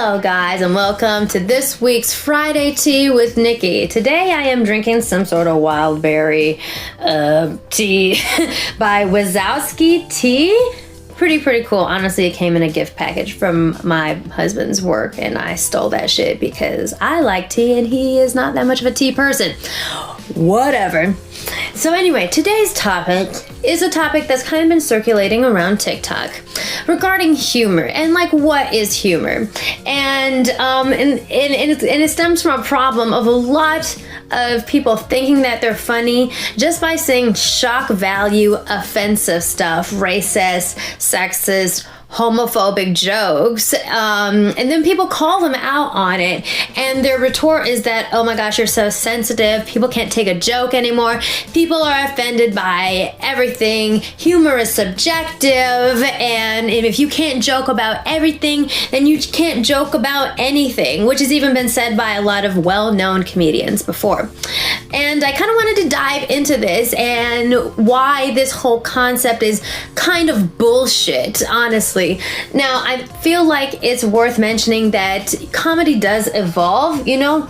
Hello guys, and welcome to this week's Friday Tea with Nicque. Today I am drinking some sort of wild berry tea by Wazowski Tea. Pretty cool. Honestly, it came in a gift package from my husband's work and I stole that shit because I like tea and he is not that much of a tea person. Whatever. So anyway, today's topic is a topic that's kind of been circulating around TikTok regarding humor and like what is humor, and it stems from a problem of a lot of people thinking that they're funny just by saying shock value, offensive stuff, racist, sexist, homophobic jokes, and then people call them out on it, and their retort is that, oh my gosh, you're so sensitive, people can't take a joke anymore, people are offended by everything, humor is subjective, and if you can't joke about everything, then you can't joke about anything, which has even been said by a lot of well-known comedians before. And I kind of wanted to dive into this and why this whole concept is kind of bullshit, honestly. Now, I feel like it's worth mentioning that comedy does evolve, you know?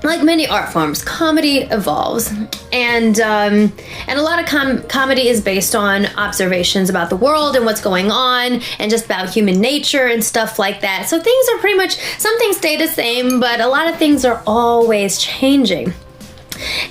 Like many art forms, comedy evolves, and a lot of comedy is based on observations about the world and what's going on, and just about human nature and stuff like that. So things are pretty much, some things stay the same, but a lot of things are always changing.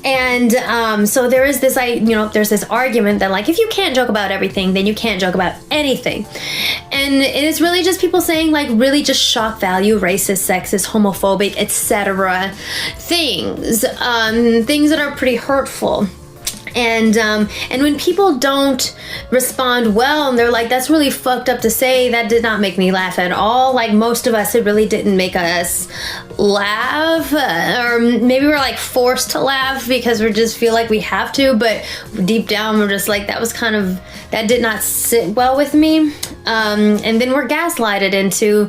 And so there is this, there's this argument that like if you can't joke about everything, then you can't joke about anything. And it's really just people saying like really just shock value, racist, sexist, homophobic, etc. things that are pretty hurtful. And when people don't respond well and they're like, that's really fucked up to say, that did not make me laugh at all. Like most of us, it really didn't make us laugh, or maybe we're like forced to laugh because we just feel like we have to, but deep down we're just like, that did not sit well with me. And then we're gaslighted into,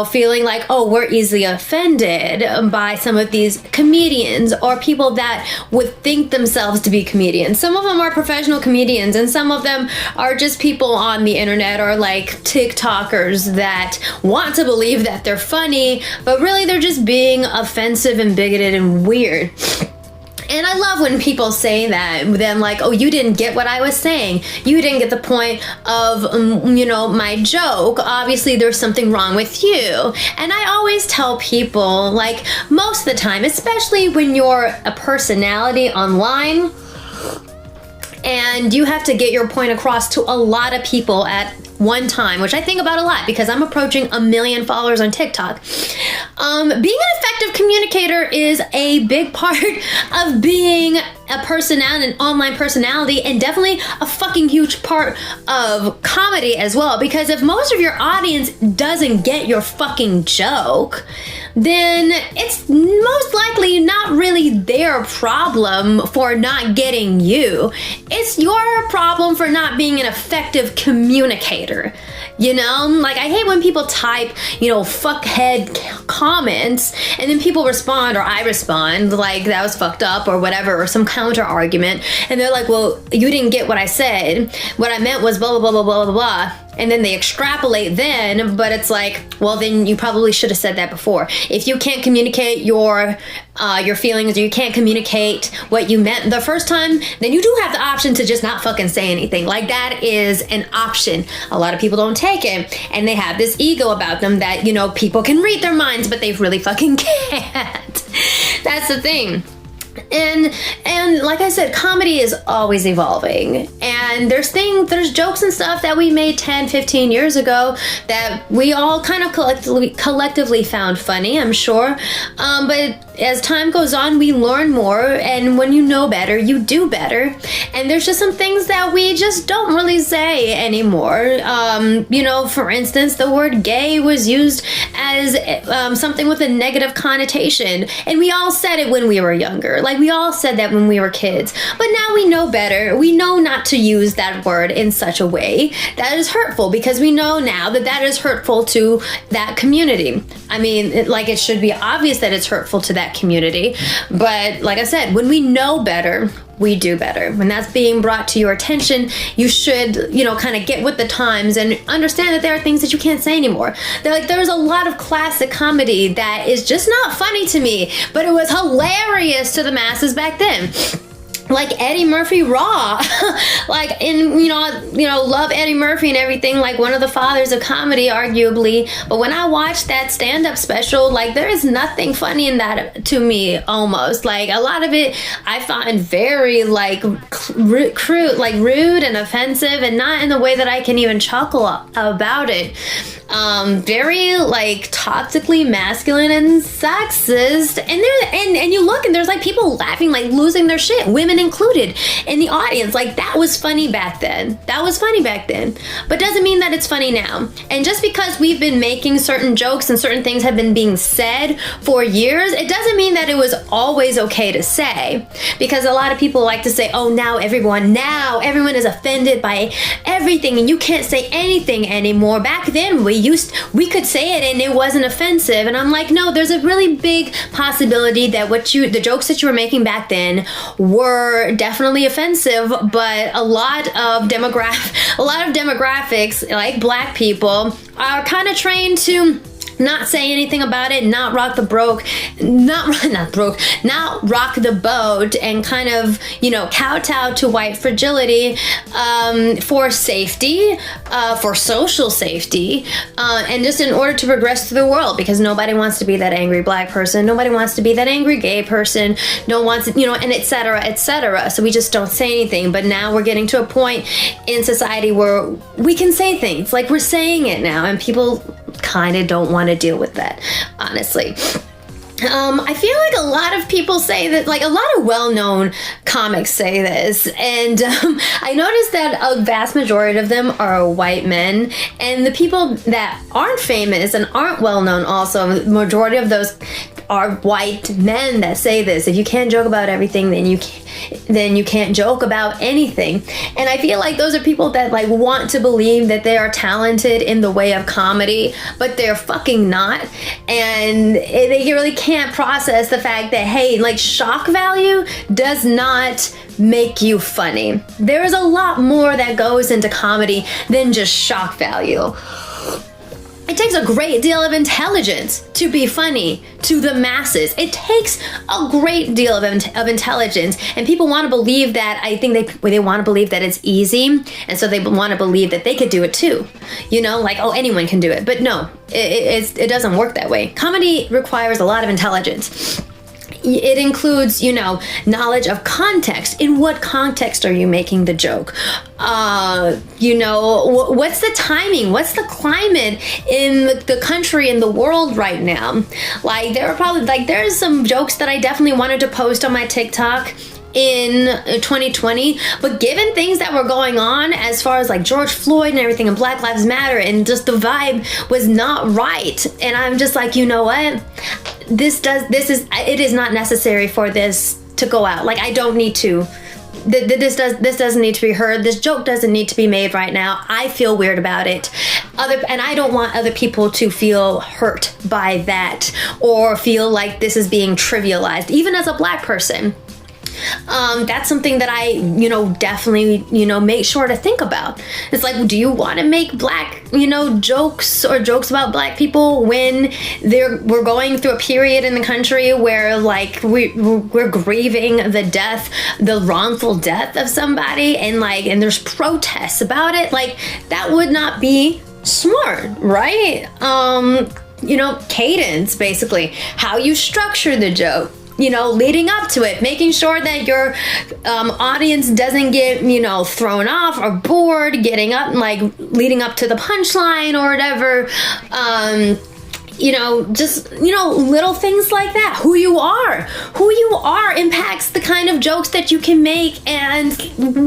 feeling like, oh, we're easily offended by some of these comedians or people that would think themselves to be comedians. Some of them are professional comedians and some of them are just people on the internet or like TikTokers that want to believe that they're funny, but really they're just being offensive and bigoted and weird. And I love when people say that, then like, oh, you didn't get what I was saying. You didn't get the point of, my joke. Obviously, there's something wrong with you. And I always tell people, like, most of the time, especially when you're a personality online, and you have to get your point across to a lot of people at one time, which I think about a lot because I'm approaching 1 million followers on TikTok. Being an effective communicator is a big part of being a personality, an online personality, and definitely a fucking huge part of comedy as well. Because if most of your audience doesn't get your fucking joke, then it's most likely not really their problem for not getting you. It's your problem for not being an effective communicator. Like I hate when people type, fuckhead comments and then people respond, or I respond like that was fucked up or whatever, or some counter argument, and they're like, well, you didn't get what I said. What I meant was blah, blah, blah, blah, blah, blah, blah. And then they extrapolate then, but it's like, well, then you probably should have said that before. If you can't communicate your feelings, or you can't communicate what you meant the first time, then you do have the option to just not fucking say anything. Like that is an option. A lot of people don't take it, and they have this ego about them that, people can read their minds, but they really fucking can't. That's the thing. And like I said, comedy is always evolving, and there's jokes and stuff that we made 10, 15 years ago that we all kind of collectively found funny, I'm sure, but as time goes on, we learn more, and when you know better, you do better, and there's just some things that we just don't really say anymore. For instance, the word gay was used as something with a negative connotation, and we all said it when we were younger. Like we all said that when we were kids, but now we know better. We know not to use that word in such a way that is hurtful, because we know now that that is hurtful to that community. I mean, it should be obvious that it's hurtful to that community, but like I said, when we know better, we do better. When that's being brought to your attention, you should, kind of get with the times and understand that there are things that you can't say anymore. There's a lot of classic comedy that is just not funny to me, but it was hilarious to the masses back then. Like Eddie Murphy Raw, love Eddie Murphy and everything, like one of the fathers of comedy, arguably. But when I watched that stand-up special, there is nothing funny in that to me, almost. Like, a lot of it I find very, crude, rude and offensive, and not in the way that I can even chuckle about it. Very, toxically masculine and sexist. And you look, and there's, people laughing, losing their shit, women included in the audience. That was funny back then. But doesn't mean that it's funny now. And just because we've been making certain jokes and certain things have been being said for years, it doesn't mean that it was always okay to say. Because a lot of people like to say, oh, now everyone is offended by everything and you can't say anything anymore. Back then, we could say it and it wasn't offensive. And I'm like, no, there's a really big possibility that the jokes that you were making back then were definitely offensive, but a lot of demographics, like black people, are kind of trained to not say anything about it, not rock the boat, and kind of, kowtow to white fragility for safety, for social safety, and just in order to progress through the world, because nobody wants to be that angry black person, nobody wants to be that angry gay person, no one wants, and et cetera. So we just don't say anything. But now we're getting to a point in society where we can say things, we're saying it now, and people kind of don't want to deal with that, honestly. I feel like a lot of people say that, a lot of well-known comics say this, and I noticed that a vast majority of them are white men, and the people that aren't famous and aren't well-known also, the majority of those are white men that say this. If you can't joke about everything, then you can't joke about anything. And I feel like those are people that want to believe that they are talented in the way of comedy, but they're fucking not. And they really can't process the fact that, hey, shock value does not make you funny. There is a lot more that goes into comedy than just shock value. It takes a great deal of intelligence to be funny to the masses. It takes a great deal of intelligence, and people want to believe that. I think they want to believe that it's easy, and so they want to believe that they could do it too. Oh, anyone can do it. But no, it doesn't work that way. Comedy requires a lot of intelligence. It includes, knowledge of context. In what context are you making the joke? What's the timing? What's the climate in the country, in the world right now? There's some jokes that I definitely wanted to post on my TikTok in 2020, but given things that were going on as far as George Floyd and everything and Black Lives Matter, and just the vibe was not right, and I'm just you know what, it is not necessary for this to go out. I don't need to. This doesn't need to be heard. This joke doesn't need to be made right now. I feel weird about it. And I don't want other people to feel hurt by that or feel like this is being trivialized, even as a black person. That's something that I, definitely, make sure to think about. It's do you want to make black, jokes or jokes about black people when we're going through a period in the country where we're grieving the wrongful death of somebody, and there's protests about it? That would not be smart, right? Cadence, basically, how you structure the joke. Leading up to it, making sure that your audience doesn't get, thrown off or bored, getting up, leading up to the punchline or whatever. Little things like that. Who you are impacts the kind of jokes that you can make and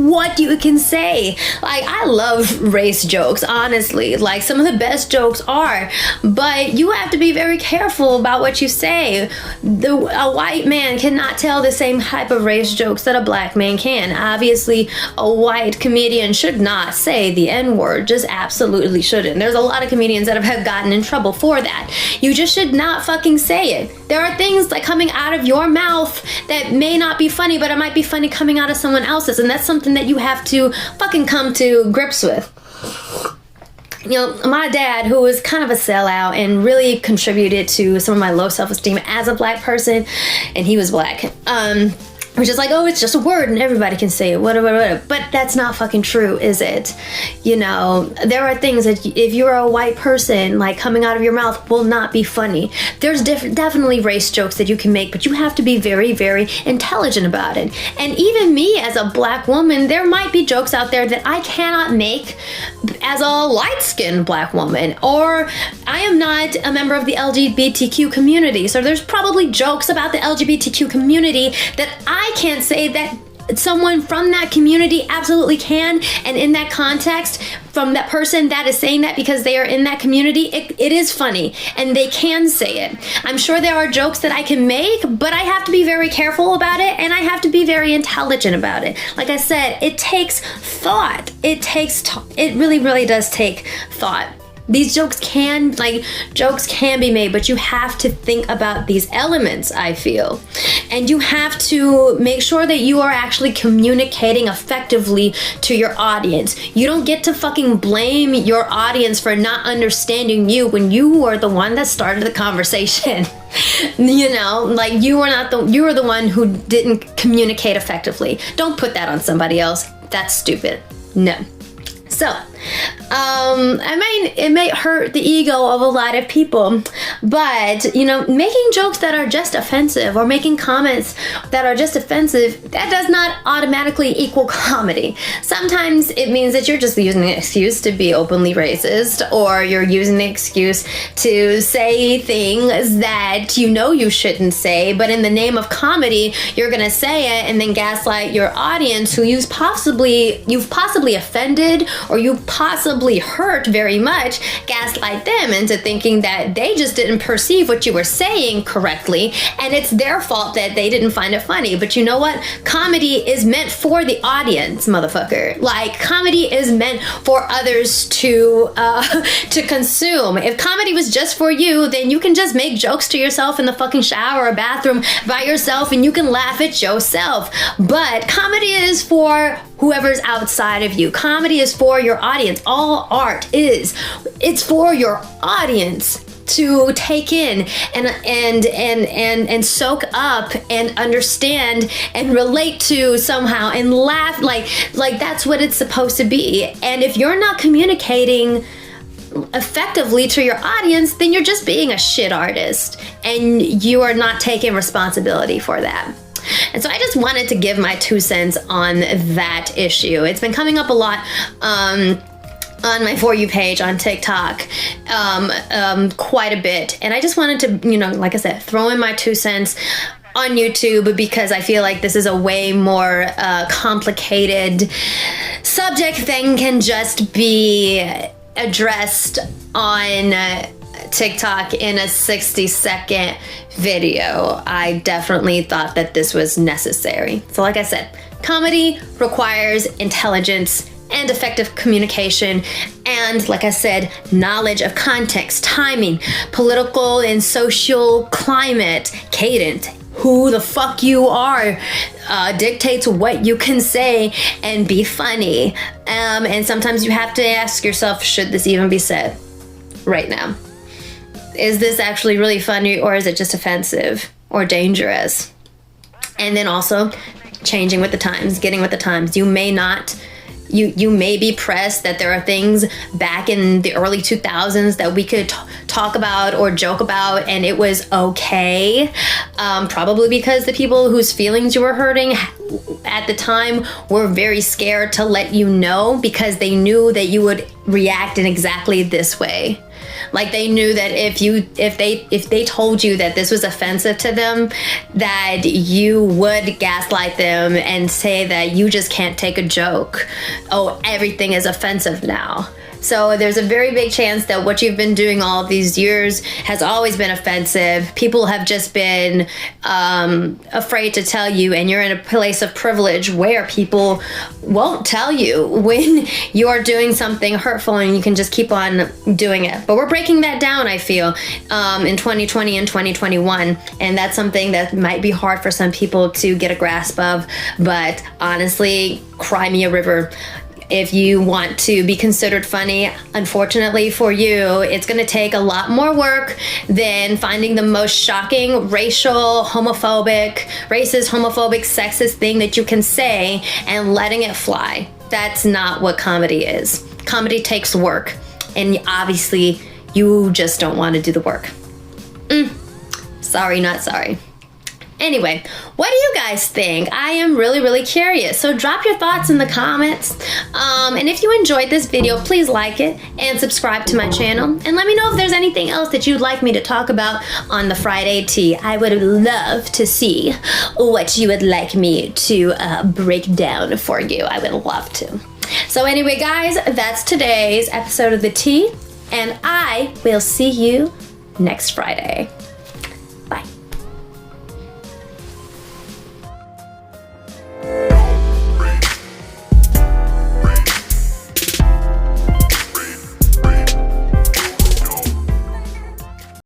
what you can say. I love race jokes, honestly. Some of the best jokes are, but you have to be very careful about what you say. A white man cannot tell the same type of race jokes that a black man can. Obviously, a white comedian should not say the N-word, just absolutely shouldn't. There's a lot of comedians that have gotten in trouble for that. you just should not fucking say it. There are things like coming out of your mouth that may not be funny, but it might be funny coming out of someone else's, and that's something that you have to fucking come to grips with. You know, my dad, who was kind of a sellout and really contributed to some of my low self-esteem as a black person, and he was black, which is like, oh, it's just a word and everybody can say it, whatever. But that's not fucking true, is it? You know, there are things that if you're a white person, like coming out of your mouth will not be funny. There's definitely race jokes that you can make, but you have to be very, very intelligent about it. And even me as a black woman, there might be jokes out there that I cannot make as a light-skinned black woman, or I am not a member of the LGBTQ community. So there's probably jokes about the LGBTQ community that I can't say that someone from that community absolutely can, and in that context, from that person that is saying that because they are in that community, it is funny and they can say it. I'm sure there are jokes that I can make, but I have to be very careful about it, and I have to be very intelligent about it. Like I said, it takes thought. It really, really does take thought. These jokes can be made, but you have to think about these elements, I feel. And you have to make sure that you are actually communicating effectively to your audience. You don't get to fucking blame your audience for not understanding you when you were the one that started the conversation. You know, like you were the one who didn't communicate effectively. Don't put that on somebody else. That's stupid. No. So, it may hurt the ego of a lot of people, but, you know, making jokes that are just offensive or making comments that are just offensive, that does not automatically equal comedy. Sometimes it means that you're just using an excuse to be openly racist, or you're using the excuse to say things that you know you shouldn't say, but in the name of comedy, you're gonna say it and then gaslight your audience who you've possibly offended or you possibly hurt very much, gaslight them into thinking that they just didn't perceive what you were saying correctly, and it's their fault that they didn't find it funny. But you know what? Comedy is meant for the audience, motherfucker. Like, comedy is meant for others to consume. If comedy was just for you, then you can just make jokes to yourself in the fucking shower or bathroom by yourself, and you can laugh at yourself. But comedy is for whoever's outside of you. Comedy is for your audience. All art is. It's for your audience to take in and soak up and understand and relate to somehow and laugh. Like that's what it's supposed to be. And if you're not communicating effectively to your audience, then you're just being a shit artist and you are not taking responsibility for that. And so I just wanted to give my 2 cents on that issue. It's been coming up a lot on my For You page on TikTok, quite a bit. And I just wanted to, you know, like I said, throw in my 2 cents on YouTube, because I feel like this is a way more complicated subject than can just be addressed on TikTok in a 60-second video. I definitely thought that this was necessary. So like I said, comedy requires intelligence and effective communication, and like I said, knowledge of context, timing, political and social climate, cadence. Who the fuck you are dictates what you can say and be funny. And sometimes you have to ask yourself, should this even be said right now? Is this actually really funny, or is it just offensive or dangerous? And then also changing with the times, getting with the times. You may be pressed that there are things back in the early 2000s that we could talk about or joke about and it was okay. Probably because the people whose feelings you were hurting at the time were very scared to let you know, because they knew that you would react in exactly this way. Like, they knew that if they told you that this was offensive to them, that you would gaslight them and say that you just can't take a joke. Oh, everything is offensive now. So there's a very big chance that what you've been doing all of these years has always been offensive. People have just been afraid to tell you, and you're in a place of privilege where people won't tell you when you're doing something hurtful, and you can just keep on doing it. But we're breaking that down, I feel, in 2020 and 2021. And that's something that might be hard for some people to get a grasp of. But honestly, cry me a river. If you want to be considered funny, unfortunately for you, it's going to take a lot more work than finding the most shocking racial, homophobic, racist, homophobic, sexist thing that you can say and letting it fly. That's not what comedy is. Comedy takes work, and obviously you just don't want to do the work. Sorry, not sorry. Anyway, what do you guys think? I am really, really curious. So drop your thoughts in the comments. And if you enjoyed this video, please like it and subscribe to my channel. And let me know if there's anything else that you'd like me to talk about on the Friday Tea. I would love to see what you would like me to break down for you. I would love to. So anyway, guys, that's today's episode of The Tea. And I will see you next Friday.